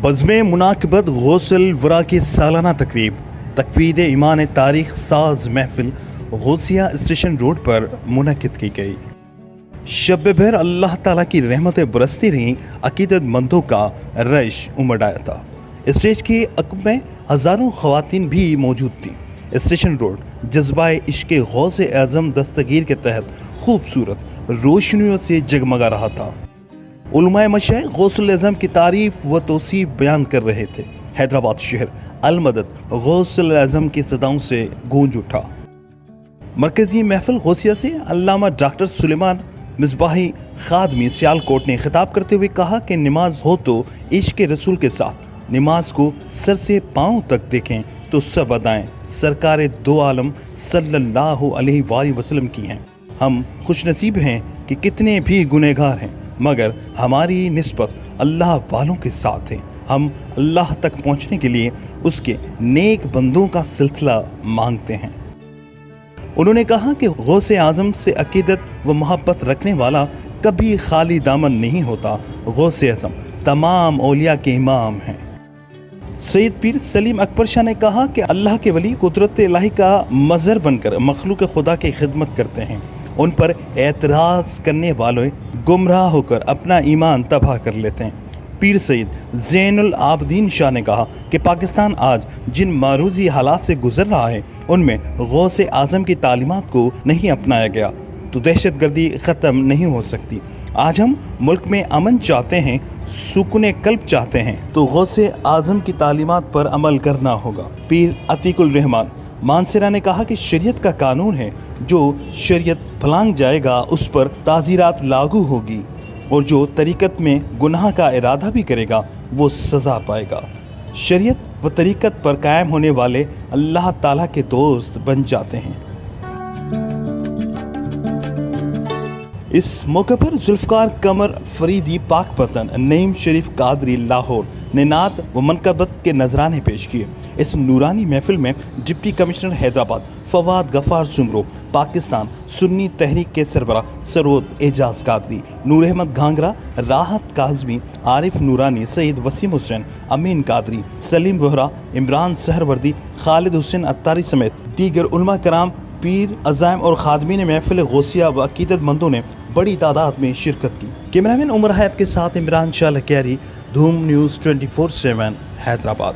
बज़्म मुनाकबत गौसल वरा की सालाना तकरीब तकवीद ईमान तारीख साज महफिल गौसिया स्टेशन रोड पर मुनक़िद की गई। शब भर अल्लाह ताला की रहमतें बरसती रहीं, अकीदतमंदों का रश उमड़ आया था। स्टेज के अक़ब में हज़ारों ख़वातीन भी मौजूद थीं। स्टेशन रोड जज्बाए इश्क़ गौस आज़म दस्तगीर के तहत खूबसूरत रोशनियों से जगमगा रहा था। उलमाए मशाइख गौसुल आज़म की तारीफ व तौसीफ बयान कर रहे थे। हैदराबाद शहर अलमदद गौसुल आज़म की सदाओं से गूंज उठा। मरकजी महफिल गौसिया से अल्लामा डॉक्टर सुलेमान मिसबाही खादमी सियालकोट ने खिताब करते हुए कहा कि नमाज हो तो इश्क रसूल के साथ नमाज को सर से पाँव तक देखें तो सब अदाएं सरकार दो आलम सल्लल्लाहु अलैहि वसल्लम की हैं। हम खुशनसीब हैं कि कितने भी गुनहगार हैं मगर हमारी निस्बत अल्लाह वालों के साथ है। हम अल्लाह तक पहुंचने के लिए उसके नेक बंदों का सिलसिला मांगते हैं। उन्होंने कहा कि गौस आज़म से अकीदत व मोहब्बत रखने वाला कभी खाली दामन नहीं होता। गौस आज़म तमाम औलिया के इमाम हैं। सैयद पीर सलीम अकबर शाह ने कहा कि अल्लाह के वली कुदरत इलाही का मज़हर बनकर मखलूक खुदा की खिदमत करते हैं। उन पर एतराज़ करने वाले गुमराह होकर अपना ईमान तबाह कर लेते हैं। पीर सईद ज़ैनुल आबदीन शाह ने कहा कि पाकिस्तान आज जिन मारूजी हालात से गुजर रहा है उनमें गौस आज़म की तालीमात को नहीं अपनाया गया तो दहशतगर्दी ख़त्म नहीं हो सकती। आज हम मुल्क में अमन चाहते हैं, सुकून कल्ब चाहते हैं तो गौस आज़म की तालीमात पर अमल करना होगा। पीर अतीकुल रहमान मानसरा ने कहा कि शरीयत का कानून है, जो शरीयत फलांग जाएगा उस पर ताज़ीरात लागू होगी और जो तरीक़त में गुनाह का इरादा भी करेगा वो सज़ा पाएगा। शरीयत व तरीक़त पर कायम होने वाले अल्लाह ताला के दोस्त बन जाते हैं। इस मौके पर जुल्फ़कार कमर फरीदी पाक पतन नईम शरीफ कादरी लाहौर ने नात व मनकबत के नजराने पेश किए। इस नूरानी महफिल में डिप्टी कमिश्नर हैदराबाद फवाद गफ़ार जुमरो, पाकिस्तान सुन्नी तहरीक के सरबरा सरोद एजाज कादरी, नूर अहमद घांगरा, राहत काज़मी, आरिफ नूरानी, सईद वसीम हुसैन, अमीन कादरी, सलीम वोहरा, इमरान सहरवर्दी, खालिद हुसैन अत्तारी समेत दीगर उलमा कराम, पीर अज़ाइम और खादमीन महफिल गौसिया व अकीदतमंदों ने बड़ी तादाद में शिरकत की। कैमरामैन उमर हयात के साथ इमरान शाह लकियारी, धूम न्यूज़ 24/7 हैदराबाद।